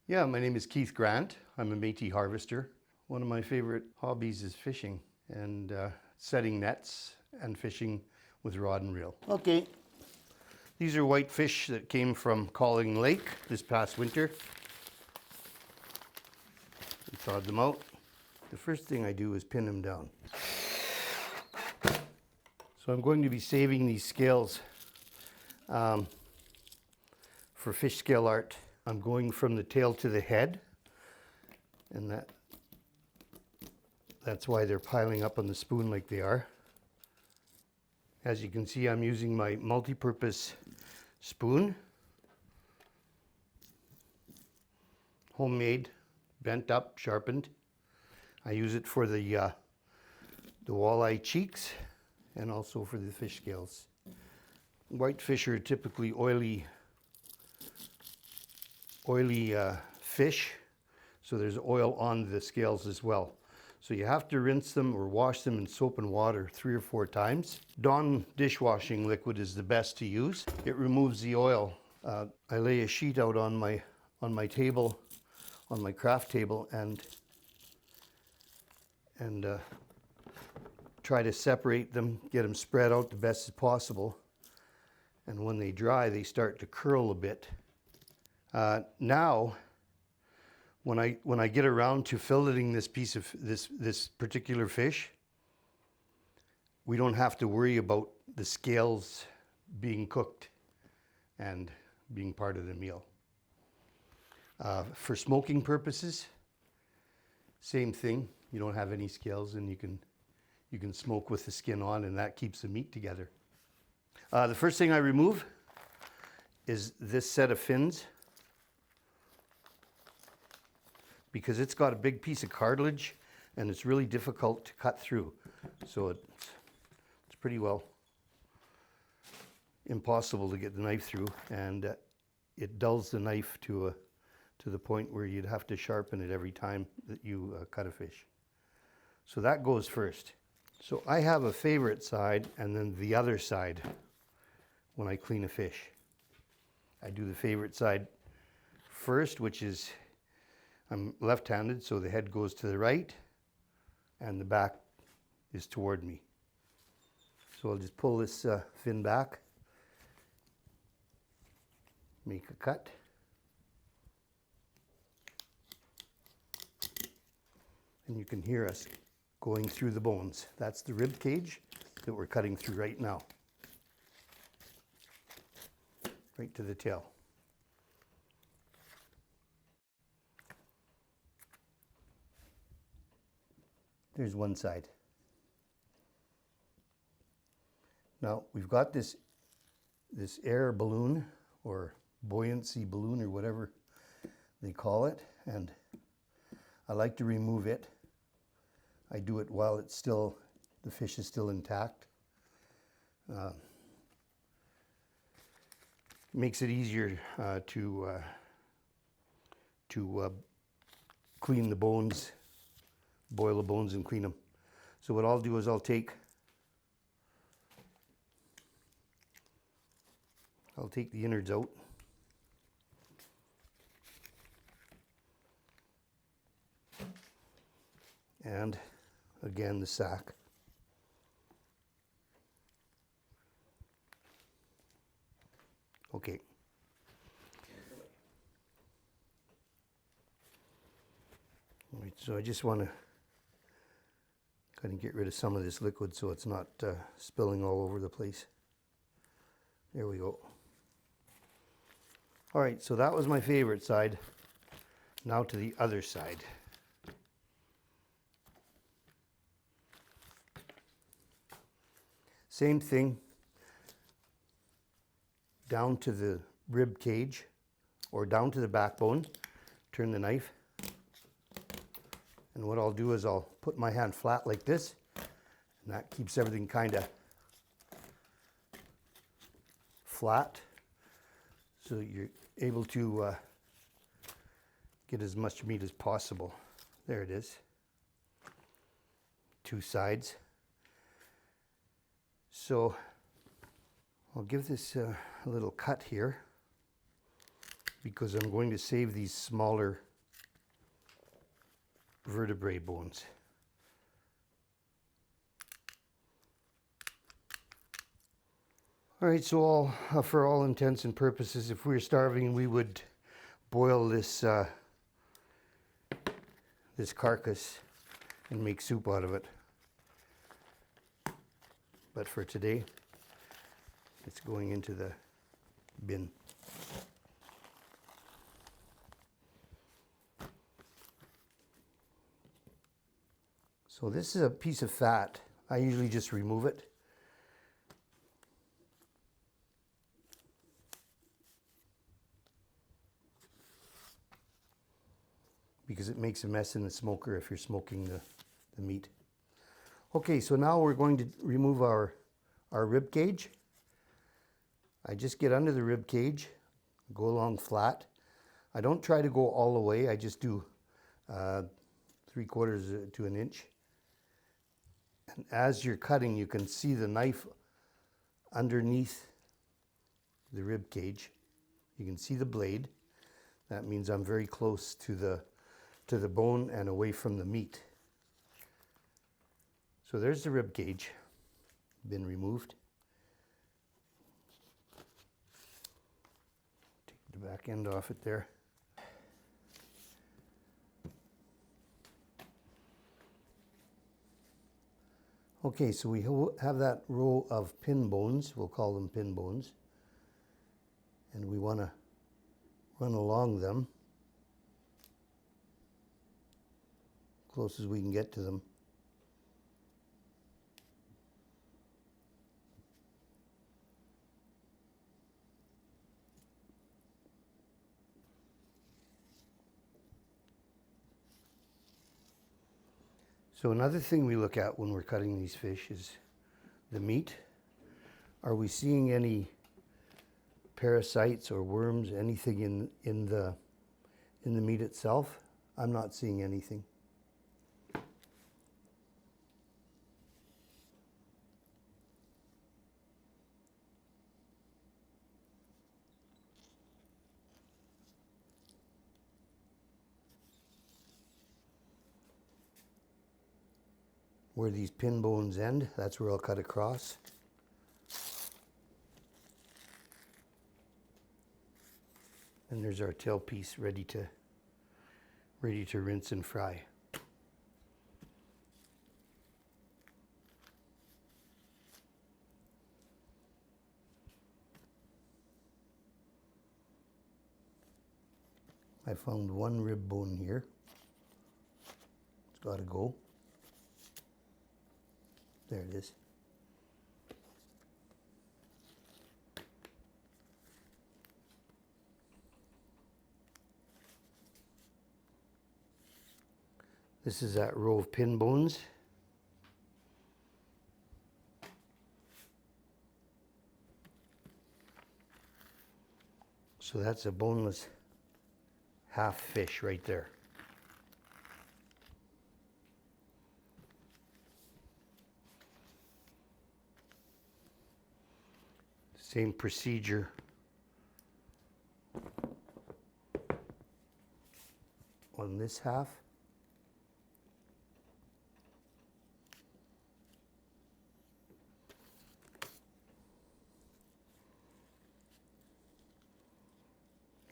Yeah, my name is Keith Grant. I'm a Métis harvester. One of my favorite hobbies is fishing and setting nets and fishing with rod and reel. Okay, these are white fish that came from Calling Lake this past winter. We thawed them out. The first thing I do is pin them down. So I'm going to be saving these scales for fish scale art. I'm going from the tail to the head, and that's why they're piling up on the spoon like they are. As you can see, I'm using my multi-purpose spoon, homemade, bent up, sharpened. I use it for the walleye cheeks and also for the fish scales. Whitefish are typically oily fish, so there's oil on the scales as well. So you have to rinse them or wash them in soap and water 3 or 4 times. Dawn dishwashing liquid is the best to use. It removes the oil. I lay a sheet out on my table, on my craft table, and try to separate them, get them spread out the best as possible. And when they dry, they start to curl a bit. Now, when I get around to filleting this piece of this particular fish, we don't have to worry about the scales being cooked and being part of the meal. For smoking purposes, same thing. You don't have any scales, and you can smoke with the skin on, and that keeps the meat together. The first thing I remove is this set of fins, because it's got a big piece of cartilage and it's really difficult to cut through. So it's pretty well impossible to get the knife through, and it dulls the knife to the point where you'd have to sharpen it every time that you cut a fish. So that goes first. So I have a favorite side and then the other side when I clean a fish. I do the favorite side first, which is, I'm left-handed, so the head goes to the right and the back is toward me. So I'll just pull this fin back, make a cut, and you can hear us going through the bones. That's the rib cage that we're cutting through right now, right to the tail. There's one side. Now we've got this air balloon or buoyancy balloon or whatever they call it, and I like to remove it. I do it while the fish is still intact. Makes it easier to clean the bones, boil the bones and clean them. So what I'll do is I'll take the innards out. And again, the sack. Okay. All right, so I just want to kind of get rid of some of this liquid so it's not spilling all over the place. There we go. All right, so that was my favorite side. Now to the other side. Same thing, down to the rib cage or down to the backbone, turn the knife. And what I'll do is I'll put my hand flat like this, and that keeps everything kind of flat, so you're able to get as much meat as possible. There it is. 2 sides. So I'll give this a little cut here. because I'm going to save these smaller vertebrae bones. All right, so for all intents and purposes, if we were starving, we would boil this this carcass and make soup out of it. But for today, it's going into the bin. So this is a piece of fat. I usually just remove it. Because it makes a mess in the smoker if you're smoking the meat. Okay, so now we're going to remove our rib cage. I just get under the rib cage, go along flat. I don't try to go all the way, I just do 3/4 to an inch. And as you're cutting, you can see the knife underneath the rib cage. You can see the blade. That means I'm very close to the bone and away from the meat. So there's the rib cage, been removed. Take the back end off it there. Okay, so we have that row of pin bones, we'll call them pin bones, and we want to run along them close as we can get to them. So another thing we look at when we're cutting these fish is the meat. Are we seeing any parasites or worms, anything in the meat itself? I'm not seeing anything. Where these pin bones end, that's where I'll cut across. And there's our tail piece ready to rinse and fry. I found one rib bone here. It's got to go. There it is. This is that row of pin bones. So that's a boneless half fish right there. Same procedure on this half.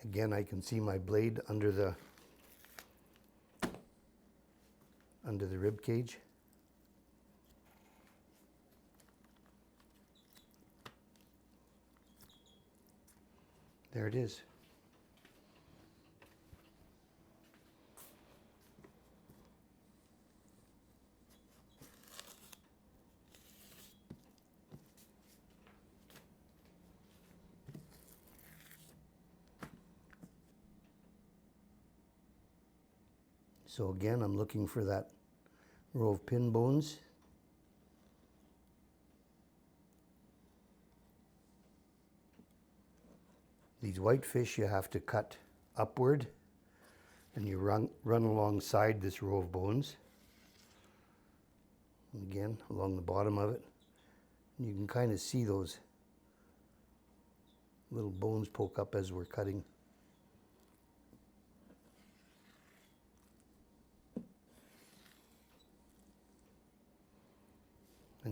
Again, I can see my blade under the rib cage. There it is. So again, I'm looking for that row of pin bones. These white fish you have to cut upward, and you run alongside this row of bones. And again, along the bottom of it. And you can kind of see those little bones poke up as we're cutting.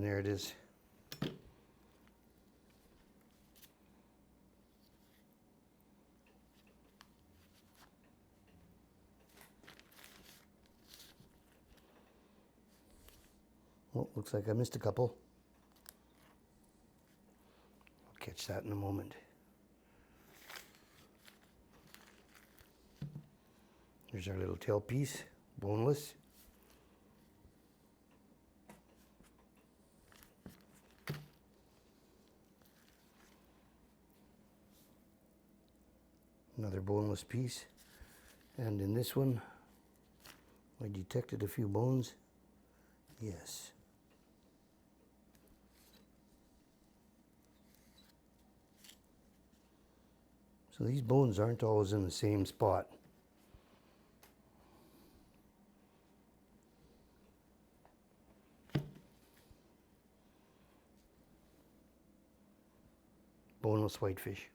And there it is. Well, looks like I missed a couple. I'll catch that in a moment. Here's our little tail piece, boneless. Another boneless piece. And in this one, I detected a few bones. Yes. So these bones aren't always in the same spot. Boneless whitefish.